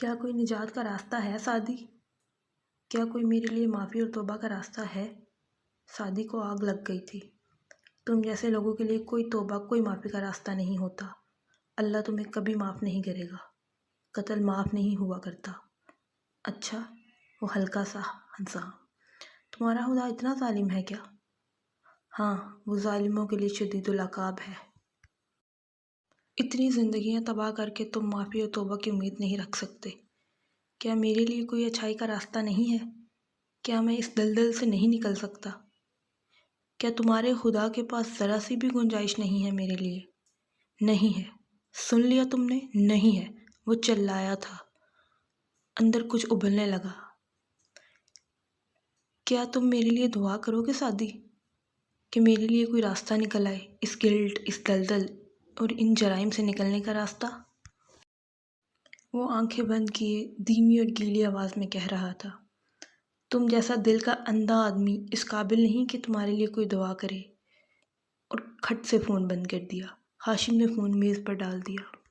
کیا کوئی نجات کا راستہ ہے سعدی؟ کیا کوئی میرے لیے معافی اور توبہ کا راستہ ہے؟ سعدی کو آگ لگ گئی تھی۔ تم جیسے لوگوں کے لیے کوئی توبہ کوئی معافی کا راستہ نہیں ہوتا۔ اللہ تمہیں کبھی معاف نہیں کرے گا۔ قتل معاف نہیں ہوا کرتا۔ اچھا، وہ ہلکا سا ہنسا۔ تمہارا خدا اتنا ظالم ہے کیا؟ ہاں، وہ ظالموں کے لیے شدید العقاب ہے۔ اتنی زندگیاں تباہ کر کے تم معافی اور توبہ کی امید نہیں رکھ سکتے۔ کیا میرے لیے کوئی اچھائی کا راستہ نہیں ہے؟ کیا میں اس دلدل سے نہیں نکل سکتا؟ کیا تمہارے خدا کے پاس ذرا سی بھی گنجائش نہیں ہے میرے لیے؟ نہیں ہے۔ سن لیا تم نے؟ نہیں ہے۔ وہ چلایا تھا۔ اندر کچھ ابلنے لگا۔ کیا تم میرے لیے دعا کرو گے سعدی؟ کہ میرے لیے کوئی راستہ نکل آئے، اس گلٹ، اس دلدل اور ان جرائم سے نکلنے کا راستہ؟ وہ آنکھیں بند کیے دھیمی اور گیلی آواز میں کہہ رہا تھا، تم جیسا دل کا اندھا آدمی اس قابل نہیں کہ تمہارے لیے کوئی دعا کرے۔ اور کھٹ سے فون بند کر دیا۔ ہاشم نے فون میز پر ڈال دیا۔